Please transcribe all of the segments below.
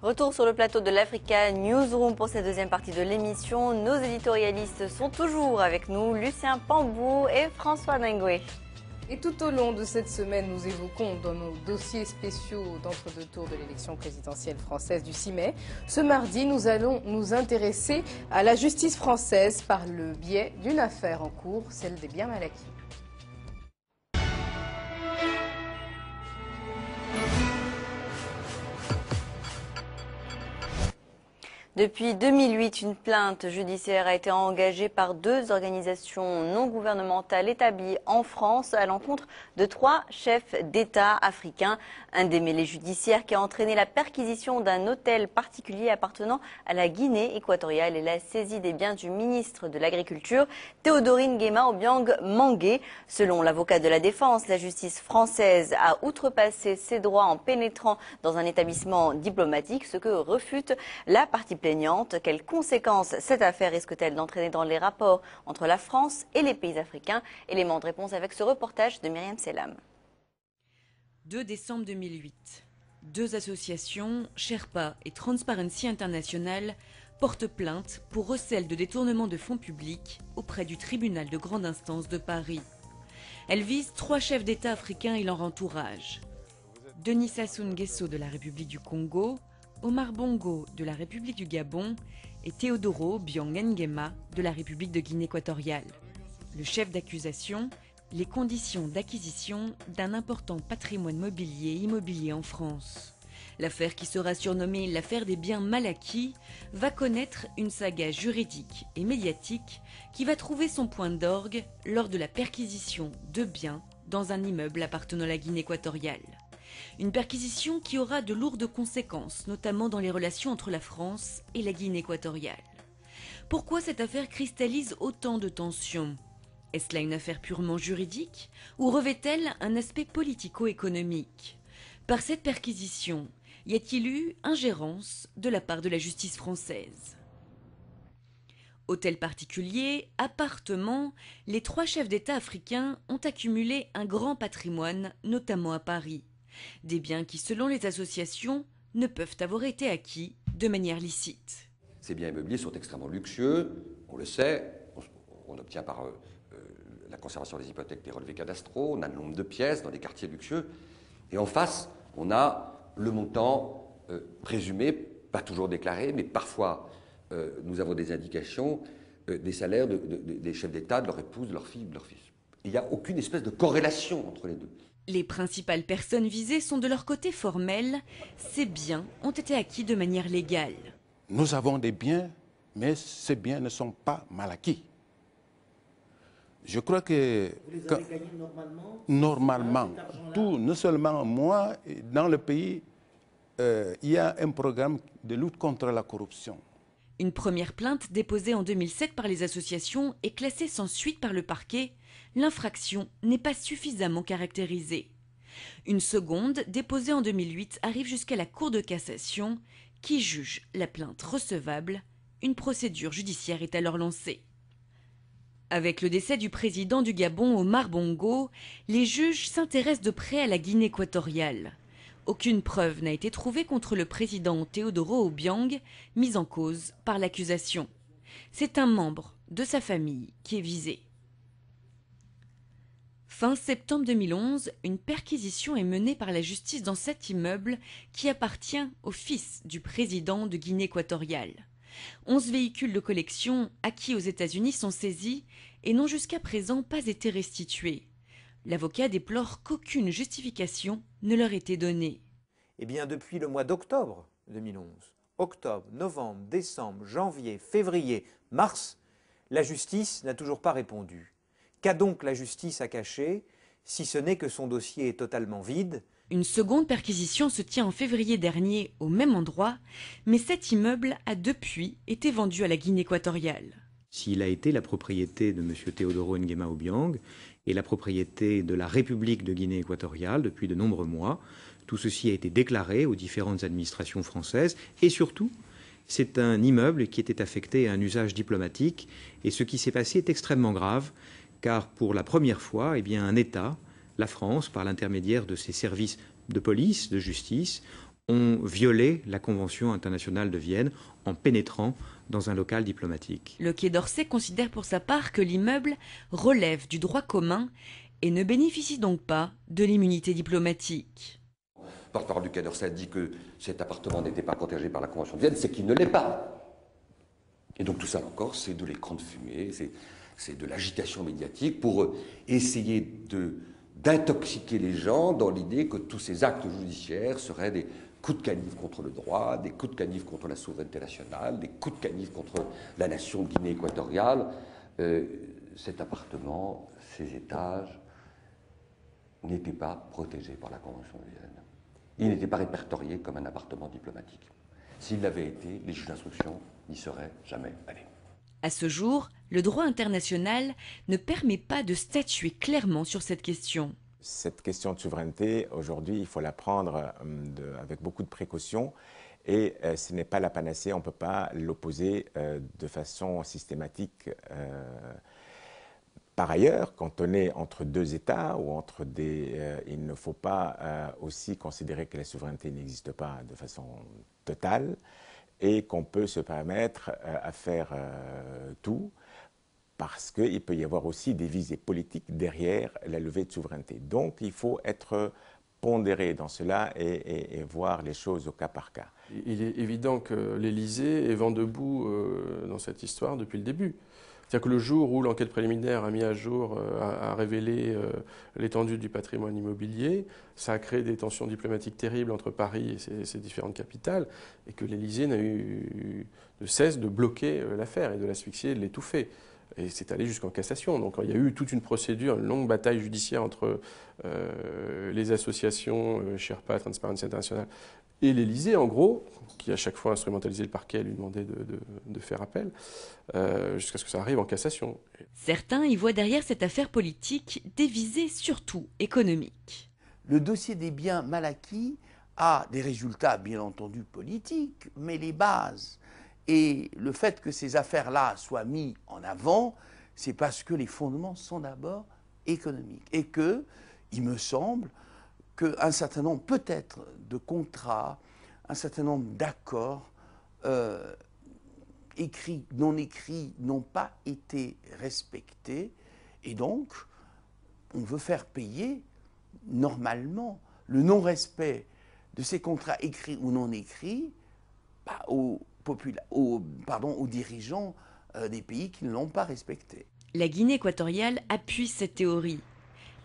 Retour sur le plateau de l'Africa Newsroom pour cette deuxième partie de l'émission. Nos éditorialistes sont toujours avec nous, Lucien Pambou et François Nengoué. Et tout au long de cette semaine, nous évoquons dans nos dossiers spéciaux d'entre-deux tours de l'élection présidentielle française du 6 mai. Ce mardi, nous allons nous intéresser à la justice française par le biais d'une affaire en cours, celle des biens mal acquis. Depuis 2008, une plainte judiciaire a été engagée par deux organisations non gouvernementales établies en France à l'encontre de trois chefs d'État africains. Un démêlé judiciaire qui a entraîné la perquisition d'un hôtel particulier appartenant à la Guinée équatoriale et la saisie des biens du ministre de l'Agriculture, Théodorine Nguema Obiang Mangué. Selon l'avocat de la défense, la justice française a outrepassé ses droits en pénétrant dans un établissement diplomatique, ce que refute la partie plaignante. Quelles conséquences cette affaire risque-t-elle d'entraîner dans les rapports entre la France et les pays africains? Élément de réponse avec ce reportage de Myriam Selam. 2 décembre 2008. Deux associations, Sherpa et Transparency International, portent plainte pour recel de détournement de fonds publics auprès du tribunal de grande instance de Paris. Elles visent 3 chefs d'État africains et leur entourage. Denis Sassou Nguesso de la République du Congo, Omar Bongo de la République du Gabon et Théodoro Obiang Nguema de la République de Guinée équatoriale. Le chef d'accusation, les conditions d'acquisition d'un important patrimoine mobilier et immobilier en France. L'affaire, qui sera surnommée l'affaire des biens mal acquis, va connaître une saga juridique et médiatique qui va trouver son point d'orgue lors de la perquisition de biens dans un immeuble appartenant à la Guinée équatoriale. Une perquisition qui aura de lourdes conséquences, notamment dans les relations entre la France et la Guinée équatoriale. Pourquoi cette affaire cristallise autant de tensions? Est-ce là une affaire purement juridique ou revêt-elle un aspect politico-économique? Par cette perquisition, y a-t-il eu ingérence de la part de la justice française? Hôtel particulier, appartement, les 3 chefs d'État africains ont accumulé un grand patrimoine, notamment à Paris. Des biens qui, selon les associations, ne peuvent avoir été acquis de manière licite. Ces biens immobiliers sont extrêmement luxueux, on le sait, on obtient par la conservation des hypothèques des relevés cadastraux, on a le nombre de pièces dans des quartiers luxueux, et en face, on a le montant présumé, pas toujours déclaré, mais parfois nous avons des indications des salaires des chefs d'État, de leur épouse, de leur fille, de leur fils. Il n'y a aucune espèce de corrélation entre les deux. Les principales personnes visées sont de leur côté formelles. Ces biens ont été acquis de manière légale. Nous avons des biens, mais ces biens ne sont pas mal acquis. Je crois que... Vous les avez gagnés normalement? Normalement. Tout, non seulement moi, dans le pays, il y a un programme de lutte contre la corruption. Une première plainte déposée en 2007 par les associations est classée sans suite par le parquet. L'infraction n'est pas suffisamment caractérisée. Une seconde, déposée en 2008, arrive jusqu'à la Cour de cassation, qui juge la plainte recevable. Une procédure judiciaire est alors lancée. Avec le décès du président du Gabon, Omar Bongo, les juges s'intéressent de près à la Guinée équatoriale. Aucune preuve n'a été trouvée contre le président Théodoro Obiang, mis en cause par l'accusation. C'est un membre de sa famille qui est visé. Fin septembre 2011, une perquisition est menée par la justice dans cet immeuble qui appartient au fils du président de Guinée équatoriale. 11 véhicules de collection acquis aux États-Unis sont saisis et n'ont jusqu'à présent pas été restitués. L'avocat déplore qu'aucune justification ne leur était donnée. Eh bien, depuis le mois d'octobre 2011, octobre, novembre, décembre, janvier, février, mars, la justice n'a toujours pas répondu. Qu'a donc la justice à cacher, si ce n'est que son dossier est totalement vide? Une seconde perquisition se tient en février dernier au même endroit, mais cet immeuble a depuis été vendu à la Guinée équatoriale. S'il a été la propriété de M. Théodoro Nguema Obiang et la propriété de la République de Guinée équatoriale depuis de nombreux mois, tout ceci a été déclaré aux différentes administrations françaises et surtout, c'est un immeuble qui était affecté à un usage diplomatique et ce qui s'est passé est extrêmement grave car pour la première fois, un État, la France, par l'intermédiaire de ses services de police, de justice, ont violé la Convention internationale de Vienne en pénétrant dans un local diplomatique. Le Quai d'Orsay considère pour sa part que l'immeuble relève du droit commun et ne bénéficie donc pas de l'immunité diplomatique. Le porte-parole du Quai d'Orsay dit que cet appartement n'était pas protégé par la Convention de Vienne, c'est qu'il ne l'est pas. Et donc tout ça encore, c'est de l'écran de fumée, c'est de l'agitation médiatique pour essayer d'intoxiquer les gens dans l'idée que tous ces actes judiciaires seraient des coups de canif contre le droit, des coups de canif contre la souveraineté nationale, des coups de canif contre la nation de Guinée équatoriale. Cet appartement, ces étages, n'étaient pas protégés par la Convention de Vienne. Il n'était pas répertorié comme un appartement diplomatique. S'il l'avait été, les juges d'instruction n'y seraient jamais allés. À ce jour, le droit international ne permet pas de statuer clairement sur cette question. Cette question de souveraineté, aujourd'hui, il faut la prendre avec beaucoup de précautions et ce n'est pas la panacée, on ne peut pas l'opposer de façon systématique. Par ailleurs, quand on est entre deux États ou entre il ne faut pas aussi considérer que la souveraineté n'existe pas de façon totale et qu'on peut se permettre à faire tout, parce qu'il peut y avoir aussi des visées politiques derrière la levée de souveraineté. Donc il faut être pondéré dans cela et voir les choses au cas par cas. Il est évident que l'Élysée est vent debout dans cette histoire depuis le début. C'est-à-dire que le jour où l'enquête préliminaire a mis à jour, a révélé l'étendue du patrimoine immobilier, ça a créé des tensions diplomatiques terribles entre Paris et ses différentes capitales, et que l'Élysée n'a eu de cesse de bloquer l'affaire et de l'asphyxier et de l'étouffer. Et c'est allé jusqu'en cassation. Donc il y a eu toute une procédure, une longue bataille judiciaire entre les associations Sherpa, Transparency International et l'Élysée, en gros, qui à chaque fois instrumentalisait le parquet et lui demandait de faire appel, jusqu'à ce que ça arrive en cassation. Certains y voient derrière cette affaire politique des visées surtout économiques. Le dossier des biens mal acquis a des résultats, bien entendu, politiques, mais les bases et le fait que ces affaires-là soient mises en avant, c'est parce que les fondements sont d'abord économiques. Et que, il me semble, qu'un certain nombre peut-être de contrats, un certain nombre d'accords écrits, non écrits, n'ont pas été respectés. Et donc, on veut faire payer normalement le non-respect de ces contrats écrits ou non écrits aux dirigeants des pays qui ne l'ont pas respecté. La Guinée équatoriale appuie cette théorie.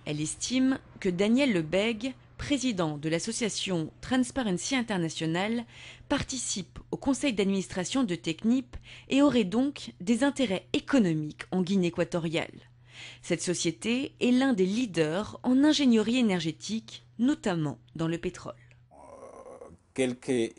Elle estime que Daniel Lebègue, président de l'association Transparency International, participe au conseil d'administration de Technip et aurait donc des intérêts économiques en Guinée équatoriale. Cette société est l'un des leaders en ingénierie énergétique, notamment dans le pétrole. Il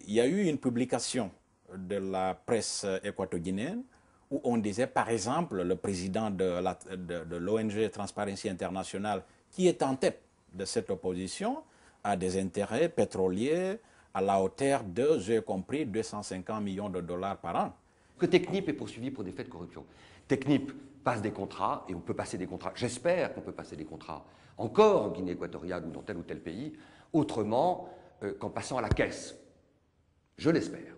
y a eu une publication de la presse équato-guinéenne où on disait, par exemple, le président de l'ONG Transparency International, qui est en tête de cette opposition, a des intérêts pétroliers à la hauteur de, j'ai compris, 250 millions de dollars par an. Que Technip est poursuivi pour des faits de corruption. Technip passe des contrats, et on peut passer des contrats, j'espère qu'on peut passer des contrats encore en Guinée équatoriale ou dans tel ou tel pays, autrement qu'en passant à la caisse. Je l'espère.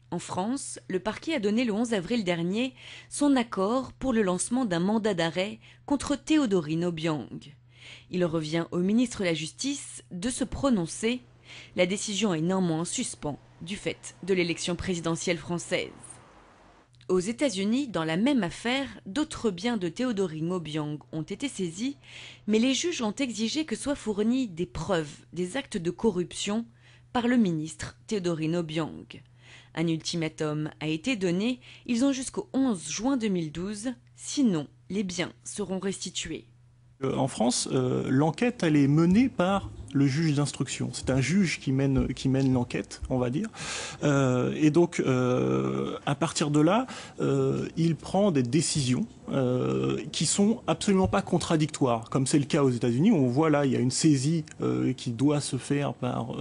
En France, le parquet a donné le 11 avril dernier son accord pour le lancement d'un mandat d'arrêt contre Théodorine Obiang. Il revient au ministre de la Justice de se prononcer. La décision est néanmoins en suspens du fait de l'élection présidentielle française. Aux États-Unis, dans la même affaire, d'autres biens de Théodorine Obiang ont été saisis, mais les juges ont exigé que soient fournies des preuves des actes de corruption par le ministre Théodorine Obiang. Un ultimatum a été donné, ils ont jusqu'au 11 juin 2012, sinon les biens seront restitués. En France, l'enquête elle est menée par le juge d'instruction. C'est un juge qui mène l'enquête, on va dire. Et donc, à partir de là, il prend des décisions qui sont absolument pas contradictoires, comme c'est le cas aux États-Unis. On voit là, il y a une saisie qui doit se faire par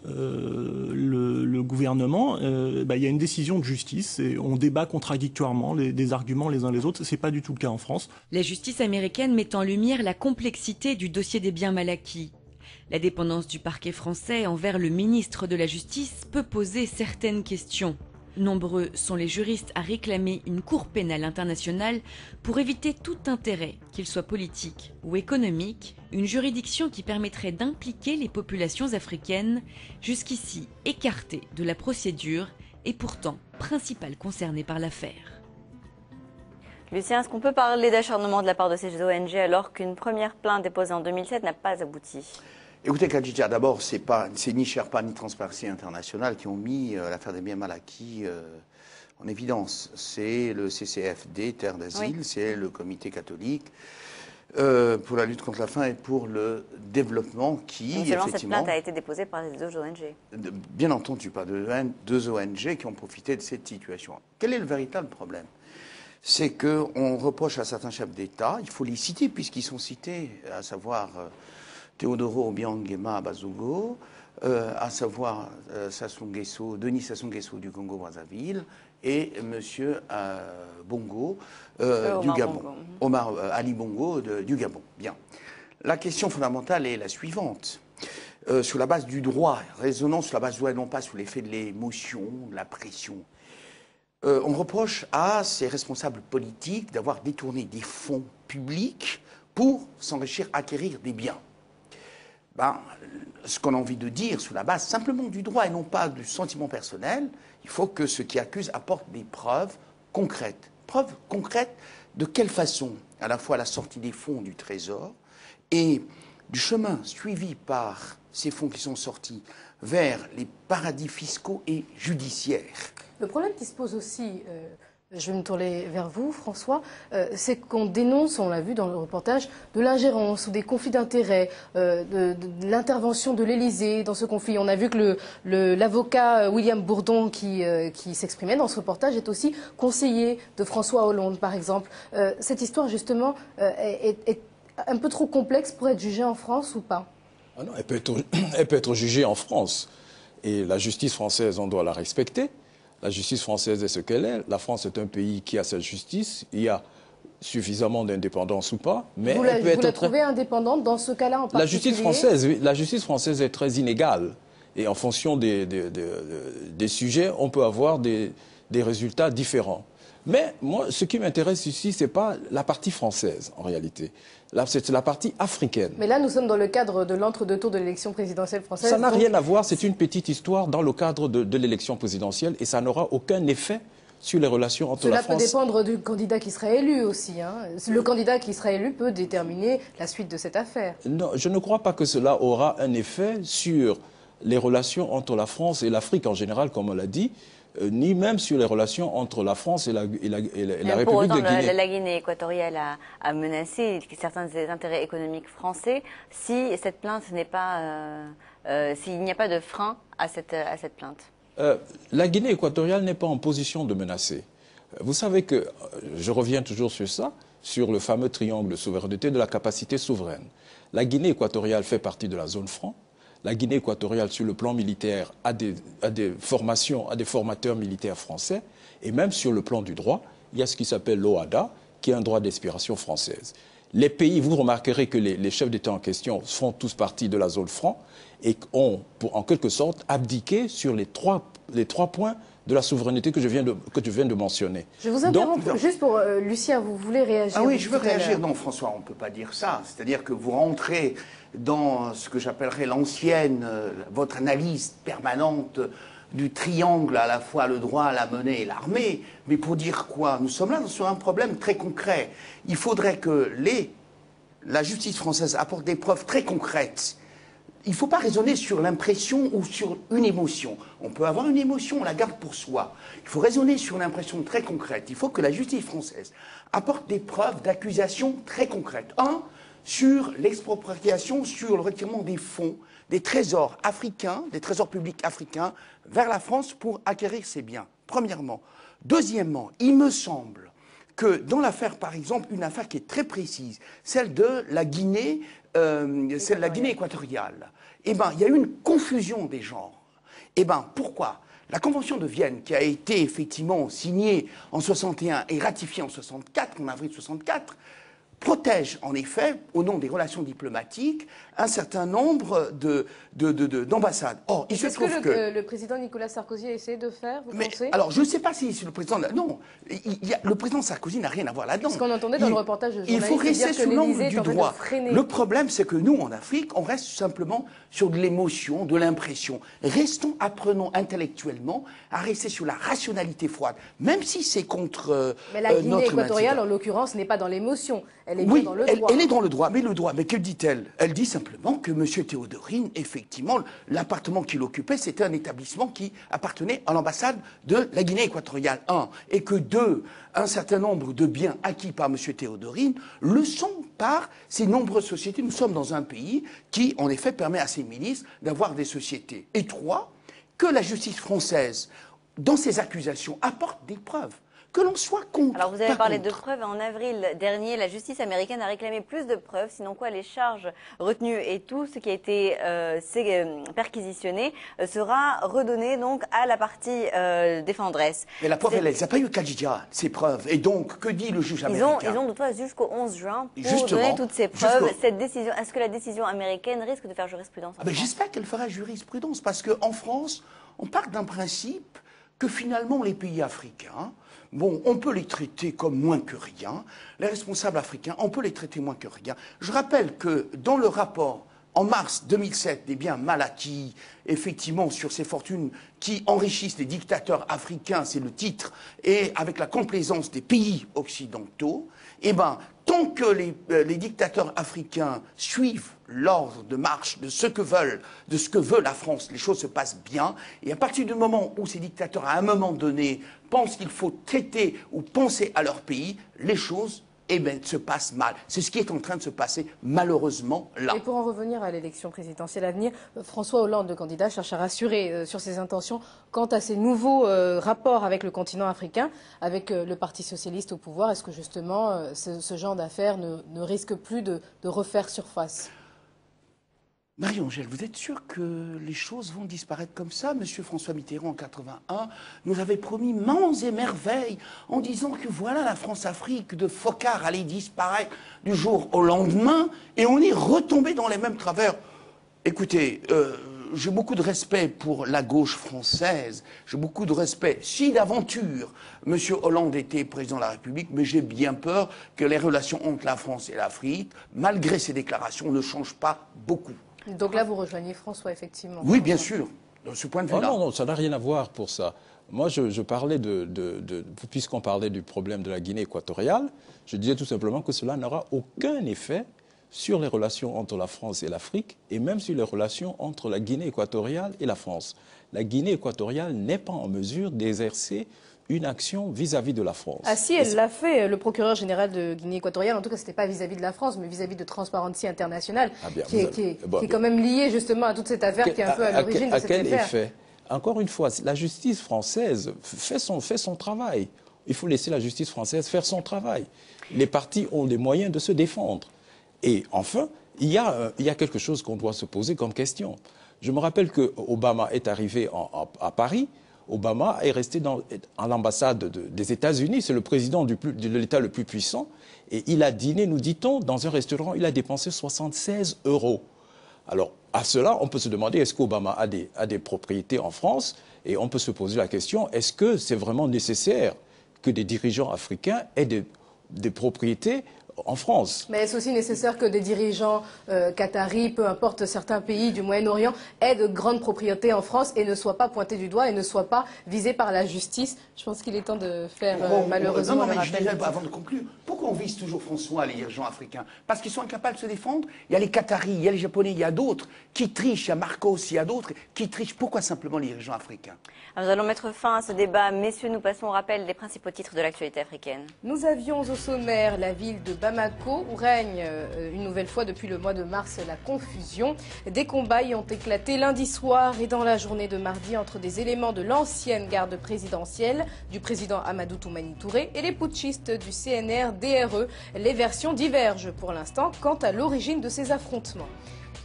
le gouvernement. Il y a une décision de justice et on débat contradictoirement des arguments les uns les autres. C'est pas du tout le cas en France. La justice américaine met en lumière la complexité du dossier des biens mal acquis. La dépendance du parquet français envers le ministre de la Justice peut poser certaines questions. Nombreux sont les juristes à réclamer une cour pénale internationale pour éviter tout intérêt, qu'il soit politique ou économique, une juridiction qui permettrait d'impliquer les populations africaines, jusqu'ici écartées de la procédure et pourtant principales concernées par l'affaire. Lucien, est-ce qu'on peut parler d'acharnement de la part de ces ONG alors qu'une première plainte déposée en 2007 n'a pas abouti? Écoutez, Khadija, d'abord, c'est ni Sherpa ni Transparency International qui ont mis l'affaire des biens mal acquis en évidence. C'est le CCFD, Terre d'Asile, c'est le Comité catholique pour la lutte contre la faim et pour le développement qui, donc, seulement effectivement... cette plainte a été déposée par les deux ONG. Bien entendu, pas deux ONG qui ont profité de cette situation. Quel est le véritable problème? C'est qu'on reproche à certains chefs d'État, il faut les citer puisqu'ils sont cités, à savoir Teodoro Obiang Nguema Bazogo, à savoir Denis Sassou Nguesso du Congo-Brazzaville et M. Bongo du Gabon, Omar Ali Bongo du Gabon. Bien. La question fondamentale est la suivante. Sur la base du droit, raisonnant sur la base du droit et non pas sous l'effet de l'émotion, de la pression, on reproche à ces responsables politiques d'avoir détourné des fonds publics pour s'enrichir, acquérir des biens. Ce qu'on a envie de dire sous la base simplement du droit et non pas du sentiment personnel, il faut que ceux qui accusent apportent des preuves concrètes. Preuves concrètes de quelle façon? À la fois la sortie des fonds du Trésor et du chemin suivi par ces fonds qui sont sortis vers les paradis fiscaux et judiciaires. Le problème qui se pose aussi, je vais me tourner vers vous, François, c'est qu'on dénonce, on l'a vu dans le reportage, de l'ingérence ou des conflits d'intérêts, de l'intervention de l'Élysée dans ce conflit. On a vu que l'avocat William Bourdon qui s'exprimait dans ce reportage est aussi conseiller de François Hollande, par exemple. Cette histoire, justement, est un peu trop complexe pour être jugée en France ou pas? Ah non, elle peut être jugée en France. Et la justice française, on doit la respecter. La justice française est ce qu'elle est. La France est un pays qui a sa justice. Il y a suffisamment d'indépendance ou pas. Mais vous la trouvez indépendante dans ce cas-là en particulier? La justice française est très inégale. Et en fonction des sujets, on peut avoir des résultats différents. Mais moi, ce qui m'intéresse ici, ce n'est pas la partie française, en réalité. Là, c'est la partie africaine. Mais là, nous sommes dans le cadre de l'entre-deux-tours de l'élection présidentielle française. Ça n'a rien à voir, c'est une petite histoire dans le cadre de l'élection présidentielle et ça n'aura aucun effet sur les relations entre la France... Cela peut dépendre du candidat qui sera élu aussi. Hein. Le candidat qui sera élu peut déterminer la suite de cette affaire. Non, je ne crois pas que cela aura un effet sur les relations entre la France et l'Afrique en général, comme on l'a dit, ni même sur les relations entre la France et la République de Guinée. La Guinée équatoriale a menacé certains des intérêts économiques français si cette plainte n'est pas, s'il n'y a pas de frein à cette plainte. La Guinée équatoriale n'est pas en position de menacer. Vous savez que, je reviens toujours sur ça, sur le fameux triangle de souveraineté de la capacité souveraine. La Guinée équatoriale fait partie de la zone franc. La Guinée équatoriale, sur le plan militaire, a des formations, a des formateurs militaires français. Et même sur le plan du droit, il y a ce qui s'appelle l'OADA, qui est un droit d'inspiration française. Les pays, vous remarquerez que les chefs d'État en question font tous partie de la zone franc et ont, en quelque sorte, abdiqué sur les trois points de la souveraineté que je viens de mentionner. Je vous interromps juste pour Lucien, vous voulez réagir? Ah oui, je veux réagir. Non, François, on ne peut pas dire ça. C'est-à-dire que vous rentrez dans ce que j'appellerais votre analyse permanente du triangle, à la fois le droit, la monnaie et l'armée. Mais pour dire quoi? Nous sommes là sur un problème très concret. Il faudrait que la justice française apporte des preuves très concrètes. Il ne faut pas raisonner sur l'impression ou sur une émotion. On peut avoir une émotion, on la garde pour soi. Il faut raisonner sur l'impression très concrète. Il faut que la justice française apporte des preuves d'accusation très concrètes. Sur l'expropriation, sur le retirement des fonds, des trésors africains, des trésors publics africains, vers la France pour acquérir ces biens, premièrement. Deuxièmement, il me semble que dans l'affaire, par exemple, une affaire qui est très précise, celle de la Guinée, équatoriale, il y a eu une confusion des genres. Pourquoi? La Convention de Vienne, qui a été effectivement signée en 61 et ratifiée en 64, en avril 64, protège en effet, au nom des relations diplomatiques, un certain nombre d'ambassades. Or, il se trouve que le président Nicolas Sarkozy a essayé de faire, vous pensez? Alors, je ne sais pas si le président... Non, le président Sarkozy n'a rien à voir là-dedans. Ce qu'on entendait dans le reportage de il faut rester sous l'angle du droit. Le problème, c'est que nous, en Afrique, on reste simplement sur de l'émotion, de l'impression. Apprenons intellectuellement à rester sur la rationalité froide, même si c'est contre Mais la Guinée équatoriale, en l'occurrence, n'est pas dans l'émotion. Elle est bien dans le droit. Elle est dans le droit. Mais que dit-elle? Elle dit simplement que M. Théodorine, effectivement, l'appartement qu'il occupait, c'était un établissement qui appartenait à l'ambassade de la Guinée équatoriale, 1. Et que 2, un certain nombre de biens acquis par M. Théodorine le sont par ces nombreuses sociétés. Nous sommes dans un pays qui, en effet, permet à ses ministres d'avoir des sociétés. Et 3, que la justice française, dans ses accusations, apporte des preuves. Que l'on soit contre. Alors vous avez parlé de preuves. En avril dernier, la justice américaine a réclamé plus de preuves, sinon quoi les charges retenues et tout ce qui a été perquisitionné sera redonné donc à la partie défendresse. Mais la preuve, elle n'a pas eu Kadjidja, ces preuves. Et donc, que dit le juge américain? Ils ont de toi jusqu'au 11 juin pour donner toutes ces preuves. Cette décision, est-ce que la décision américaine risque de faire jurisprudence? J'espère qu'elle fera jurisprudence, parce qu'en France, on part d'un principe que finalement les pays africains, bon, on peut les traiter comme moins que rien. Les responsables africains, on peut les traiter moins que rien. Je rappelle que dans le rapport, en mars 2007, des biens mal acquis, effectivement, sur ces fortunes qui enrichissent les dictateurs africains, c'est le titre, et avec la complaisance des pays occidentaux, eh bien, tant que les dictateurs africains suivent l'ordre de marche de ce que veut la France, les choses se passent bien. Et à partir du moment où ces dictateurs, à un moment donné, pensent qu'il faut traiter ou penser à leur pays, les choses se passent mal. C'est ce qui est en train de se passer, malheureusement, là. Et pour en revenir à l'élection présidentielle à venir, François Hollande, le candidat, cherche à rassurer sur ses intentions quant à ses nouveaux rapports avec le continent africain, avec le Parti socialiste au pouvoir. Est-ce que justement, ce genre d'affaires ne risque plus de refaire surface? Marie-Angèle, vous êtes sûre que les choses vont disparaître comme ça? Monsieur François Mitterrand, en 81, nous avait promis monts et merveilles en disant que voilà, la France-Afrique de Foccart allait disparaître du jour au lendemain, et on est retombé dans les mêmes travers. Écoutez, j'ai beaucoup de respect pour la gauche française, j'ai beaucoup de respect. Si d'aventure, M. Hollande était président de la République, mais j'ai bien peur que les relations entre la France et l'Afrique, malgré ses déclarations, ne changent pas beaucoup. Donc là, vous rejoignez François, effectivement. Oui, bien sûr, de ce point de vue-là. Non, ça n'a rien à voir pour ça. Moi, je parlais puisqu'on parlait du problème de la Guinée équatoriale, je disais tout simplement que cela n'aura aucun effet sur les relations entre la France et l'Afrique, et même sur les relations entre la Guinée équatoriale et la France. La Guinée équatoriale n'est pas en mesure d'exercer une action vis-à-vis de la France. Ah si, elle l'a fait, le procureur général de Guinée équatoriale, en tout cas, ce n'était pas vis-à-vis de la France, mais vis-à-vis de Transparency International, qui est quand même lié justement à toute cette affaire qui est un peu à l'origine de cette affaire. À quel effet? Encore une fois, la justice française fait son travail. Il faut laisser la justice française faire son travail. Les partis ont des moyens de se défendre. Et enfin, il y a quelque chose qu'on doit se poser comme question. Je me rappelle que Obama est arrivé à Paris. Obama est resté à l'ambassade des États-Unis. C'est le président de l'État le plus puissant. Et il a dîné, nous dit-on, dans un restaurant. Il a dépensé 76 €. Alors, à cela, on peut se demander, est-ce qu'Obama a des propriétés en France? Et on peut se poser la question, est-ce que c'est vraiment nécessaire que des dirigeants africains aient des propriétés en France? Mais est-ce aussi nécessaire que des dirigeants qataris, peu importe certains pays du Moyen-Orient, aient de grandes propriétés en France et ne soient pas pointés du doigt et ne soient pas visés par la justice? Je pense qu'il est temps de faire malheureusement un rappel. Avant de conclure, pourquoi on vise toujours, François, les dirigeants africains? Parce qu'ils sont incapables de se défendre. Il y a les Qataris, il y a les Japonais, il y a d'autres qui trichent, il y a Marcos, il y a d'autres qui trichent. Pourquoi simplement les dirigeants africains? Alors, nous allons mettre fin à ce débat. Messieurs, nous passons au rappel des principaux titres de l'actualité africaine. Nous avions au sommaire la ville de Bamako, où règne une nouvelle fois depuis le mois de mars la confusion. Des combats y ont éclaté lundi soir et dans la journée de mardi entre des éléments de l'ancienne garde présidentielle du président Amadou Toumani Touré et les putschistes du CNR-DRE. Les versions divergent pour l'instant quant à l'origine de ces affrontements.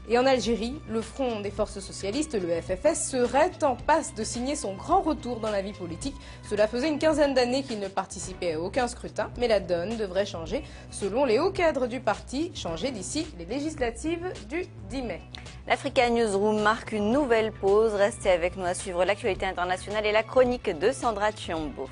Et en Algérie, le Front des forces socialistes, le FFS, serait en passe de signer son grand retour dans la vie politique. Cela faisait une quinzaine d'années qu'il ne participait à aucun scrutin, mais la donne devrait changer, selon les hauts cadres du parti, changer d'ici les législatives du 10 mai. L'Africa Newsroom marque une nouvelle pause. Restez avec nous à suivre l'actualité internationale et la chronique de Sandra Chiombo.